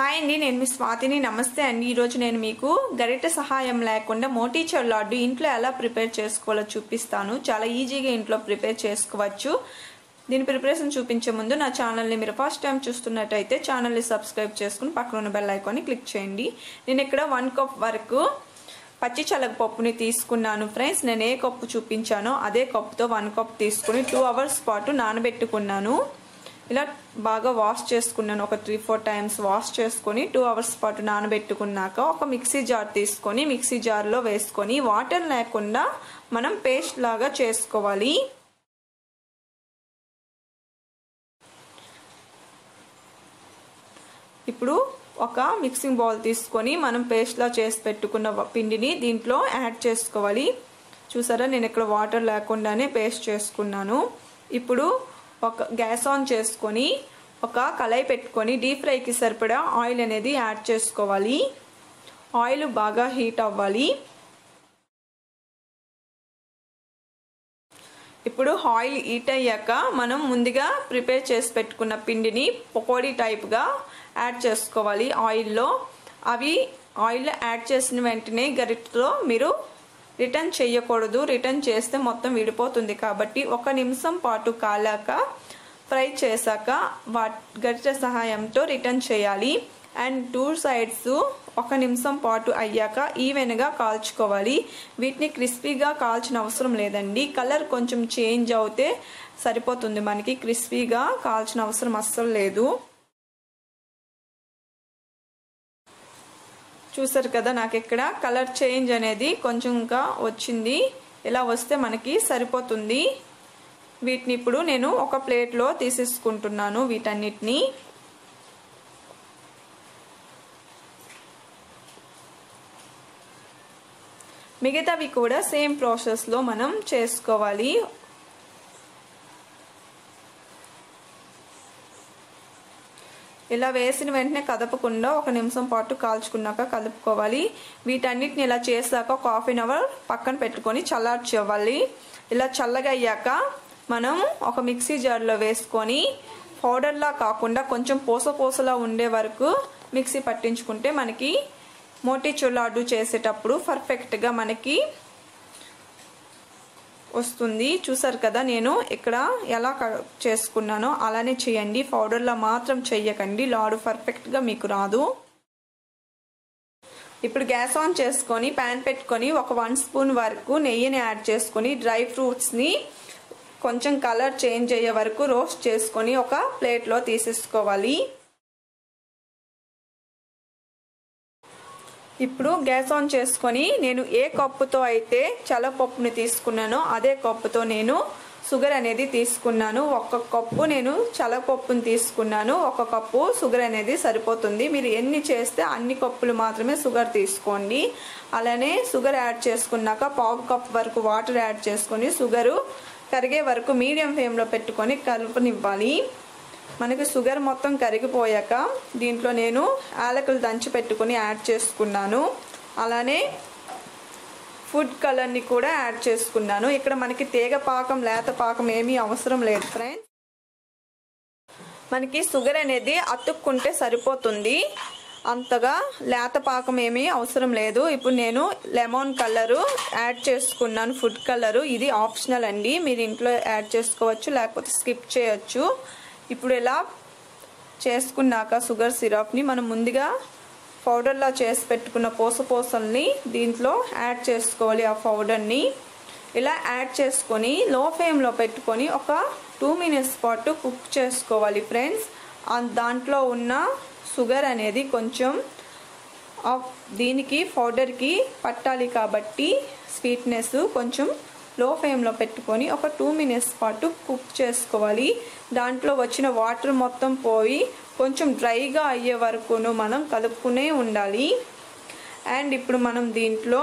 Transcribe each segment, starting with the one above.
Hi అండి, నేను మీ స్వాతిని. నమస్తే అండి. ఈరోజు నేను మీకు గరిటె సహాయం లేకుండా మోతీచూర్ లడ్డు ఇంట్లో ఎలా ప్రిపేర్ చేసుకోవాలో చూపిస్తాను. చాలా ఈజీగా ఇంట్లో ప్రిపేర్ చేసుకోవచ్చు. దీని ప్రిపరేషన్ చూపించే ముందు నా ఛానల్ని మీరు ఫస్ట్ టైం చూస్తున్నట్టయితే ఛానల్ని సబ్స్క్రైబ్ చేసుకుని పక్కన ఉన్న బెల్ ఐకాన్ని క్లిక్ చేయండి. నేను ఇక్కడ 1 కప్ వరకు పచ్చి శనగపప్పుని తీసుకున్నాను ఫ్రెండ్స్. నేను ఏ కప్పు చూపించానో అదే కప్పుతో 1 కప్ తీసుకుని 2 అవర్స్ పాటు నానబెట్టుకున్నాను. ఇలా బాగా వాష్ చేసుకున్నాను. ఒక 3-4 టైమ్స్ వాష్ చేసుకొని 2 అవర్స్ పాటు నానబెట్టుకున్నాక ఒక మిక్సీ జార్ తీసుకొని మిక్సీ జార్లో వేసుకొని వాటర్ లేకుండా మనం పేస్ట్ లాగా చేసుకోవాలి. ఇప్పుడు ఒక మిక్సింగ్ బౌల్ తీసుకొని మనం పేస్ట్లా చేసి పెట్టుకున్న పిండిని దీంట్లో యాడ్ చేసుకోవాలి. చూసారా, నేను ఇక్కడ వాటర్ లేకుండానే పేస్ట్ చేసుకున్నాను. ఇప్పుడు ఒక గ్యాస్ ఆన్ చేసుకొని ఒక కళాయి పెట్టుకొని డీప్ ఫ్రైకి సరిపడా ఆయిల్ అనేది యాడ్ చేసుకోవాలి. ఆయిల్ బాగా హీట్ అవ్వాలి. ఇప్పుడు ఆయిల్ హీట్ అయ్యాక మనం ముందుగా ప్రిపేర్ చేసి పెట్టుకున్న పిండిని పకోడీ టైప్గా యాడ్ చేసుకోవాలి ఆయిల్లో. అవి ఆయిల్ యాడ్ చేసిన వెంటనే గరిటెతో మీరు రిటర్న్ చేయకూడదు. రిటర్న్ చేస్తే మొత్తం విడిపోతుంది. కాబట్టి 1 నిమిషం పాటు కాలాక ఫ్రై చేశాక గరిటె సహాయంతో రిటర్న్ చేయాలి. అండ్ 2 సైడ్స్ 1 నిమిషం పాటు అయ్యాక ఈవెన్గా కాల్చుకోవాలి. వీటిని క్రిస్పీగా కాల్చిన అవసరం లేదండి. కలర్ కొంచెం చేంజ్ అవుతే సరిపోతుంది మనకి. క్రిస్పీగా కాల్చిన అవసరం అస్సలు లేదు. చూసారు కదా, నాకు ఇక్కడ కలర్ చేంజ్ అనేది కొంచెం ఇంకా వచ్చింది. ఇలా వస్తే మనకి సరిపోతుంది. వీటిని ఇప్పుడు నేను ఒక ప్లేట్లో తీసేసుకుంటున్నాను. వీటన్నిటిని మిగతావి కూడా సేమ్ ప్రాసెస్లో మనం చేసుకోవాలి. ఇలా వేసిన వెంటనే కదపకుండా 1 నిమిషం పాటు కాల్చుకున్నాక కలుపుకోవాలి. వీటన్నిటిని ఇలా చేసాక ఒక 1/2 అవర్ పక్కన పెట్టుకొని చల్లార్చుకోవాలి. ఇలా చల్లగా అయ్యాక మనం ఒక మిక్సీ జార్లో వేసుకొని పౌడర్లా కాకుండా కొంచెం పూసలా ఉండే వరకు మిక్సీ పట్టించుకుంటే మనకి మోతీచూర్ లడ్డు చేసేటప్పుడు పర్ఫెక్ట్గా మనకి వస్తుంది. చూసారు కదా, నేను ఇక్కడ ఎలా చేసుకున్నానో అలానే చేయండి. పౌడర్లా మాత్రం చెయ్యకండి, లడ్డు పర్ఫెక్ట్గా మీకు రాదు. ఇప్పుడు గ్యాస్ ఆన్ చేసుకొని ప్యాన్ పెట్టుకొని ఒక 1 స్పూన్ వరకు నెయ్యిని యాడ్ చేసుకొని డ్రై ఫ్రూట్స్ని కొంచెం కలర్ చేంజ్ అయ్యే వరకు రోస్ట్ చేసుకొని ఒక ప్లేట్లో తీసేసుకోవాలి. ఇప్పుడు గ్యాస్ ఆన్ చేసుకొని నేను ఏ కప్పుతో అయితే శనగపప్పుని తీసుకున్నానో అదే కప్పుతో నేను షుగర్ అనేది తీసుకున్నాను. 1 కప్పు నేను శనగపప్పుని తీసుకున్నాను. 1 కప్పు షుగర్ అనేది సరిపోతుంది. మీరు ఎన్ని చేస్తే అన్ని కప్పులు మాత్రమే షుగర్ తీసుకోండి. అలానే షుగర్ యాడ్ చేసుకున్నాక 1/2 కప్ వరకు వాటర్ యాడ్ చేసుకొని షుగరు కరిగే వరకు మీడియం ఫ్లేమ్లో పెట్టుకొని కలుపనివ్వాలి. మనకి షుగర్ మొత్తం కరిగిపోయాక దీంట్లో నేను యాలకులు దంచి పెట్టుకొని యాడ్ చేసుకున్నాను. అలానే ఫుడ్ కలర్ని కూడా యాడ్ చేసుకున్నాను. ఇక్కడ మనకి తీగ పాకం లేత పాకం ఏమీ అవసరం లేదు ఫ్రెండ్స్. మనకి షుగర్ అనేది అతుక్కుంటే సరిపోతుంది. అంతగా లేత పాకం ఏమీ అవసరం లేదు. ఇప్పుడు నేను లెమన్ కలరు యాడ్ చేసుకున్నాను. ఫుడ్ కలరు ఇది ఆప్షనల్ అండి. మీరు ఇంట్లో యాడ్ చేసుకోవచ్చు, లేకపోతే స్కిప్ చేయొచ్చు. ఇప్పుడు ఇలా చేసుకున్నాక షుగర్ సిరప్ని మనం ముందుగా పౌడర్లా చేసి పెట్టుకున్న పూసల్ని దీంట్లో యాడ్ చేసుకోవాలి. ఆ పౌడర్ని ఇలా యాడ్ చేసుకొని లో ఫ్లేమ్లో పెట్టుకొని ఒక 2 మినిట్స్ పాటు కుక్ చేసుకోవాలి ఫ్రెండ్స్. దాంట్లో ఉన్న షుగర్ అనేది కొంచెం దీనికి పౌడర్కి పట్టాలి కాబట్టి స్వీట్నెస్ కొంచెం లో ఫ్లేమ్లో పెట్టుకొని ఒక 2 మినిట్స్ పాటు కుక్ చేసుకోవాలి. దాంట్లో వచ్చిన వాటర్ మొత్తం పోయి కొంచెం డ్రైగా అయ్యే వరకును మనం కలుపుకునే ఉండాలి. అండ్ ఇప్పుడు మనం దీంట్లో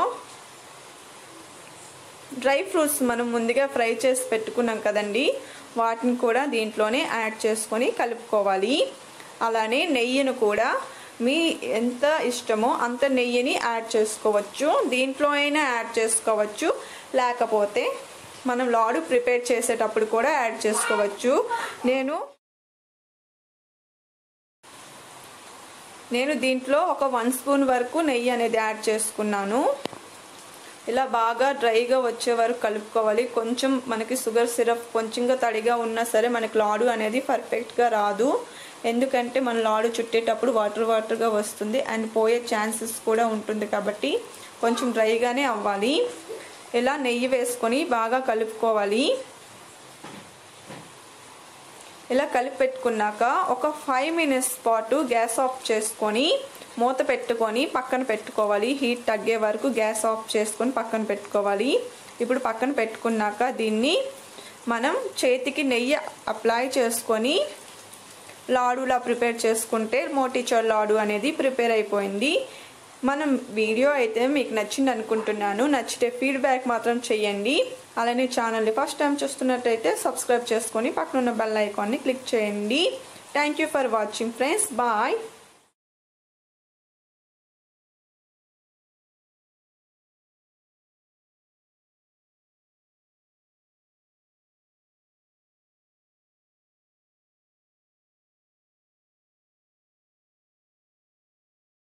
డ్రై ఫ్రూట్స్ మనం ముందుగా ఫ్రై చేసి పెట్టుకున్నాం కదండి, వాటిని కూడా దీంట్లోనే యాడ్ చేసుకొని కలుపుకోవాలి. అలానే నెయ్యిని కూడా మీ ఎంత ఇష్టమో అంత నెయ్యిని యాడ్ చేసుకోవచ్చు. దీంట్లో అయినా యాడ్ చేసుకోవచ్చు, లేకపోతే మనం లడ్డు ప్రిపేర్ చేసేటప్పుడు కూడా యాడ్ చేసుకోవచ్చు. నేను నేను దీంట్లో ఒక 1 స్పూన్ వరకు నెయ్యి అనేది యాడ్ చేసుకున్నాను. ఇలా బాగా డ్రైగా వచ్చే వరకు కలుపుకోవాలి. కొంచెం మనకి షుగర్ సిరప్ కొంచెంగా తడిగా ఉన్నా సరే మనకి లాడు అనేది పర్ఫెక్ట్గా రాదు. ఎందుకంటే మన లాడు చుట్టేటప్పుడు వాటర్గా వస్తుంది అండ్ పోయే ఛాన్సెస్ కూడా ఉంటుంది. కాబట్టి కొంచెం డ్రైగానే అవ్వాలి. ఇలా నెయ్యి వేసుకొని బాగా కలుపుకోవాలి. ఇలా కలిపి పెట్టుకున్నాక ఒక 5 మినిట్స్ పాటు గ్యాస్ ఆఫ్ చేసుకొని మూత పెట్టుకొని పక్కన పెట్టుకోవాలి. హీట్ తగ్గే వరకు గ్యాస్ ఆఫ్ చేసుకొని పక్కన పెట్టుకోవాలి. ఇప్పుడు పక్కన పెట్టుకున్నాక దీన్ని మనం చేతికి నెయ్యి అప్లై చేసుకొని లాడులా ప్రిపేర్ చేసుకుంటే మోతీచూర్ లాడు అనేది ప్రిపేర్ అయిపోయింది. మనం వీడియో అయితే మీకు నచ్చింది అనుకుంటున్నాను. నచ్చితే ఫీడ్బ్యాక్ మాత్రం చేయండి. అలానే ఛానల్ని ఫస్ట్ టైం చూస్తున్నట్టయితే సబ్స్క్రైబ్ చేసుకొని పక్కన ఉన్న బెల్ ఐకాన్ని క్లిక్ చేయండి. Thank you for watching friends. Bye.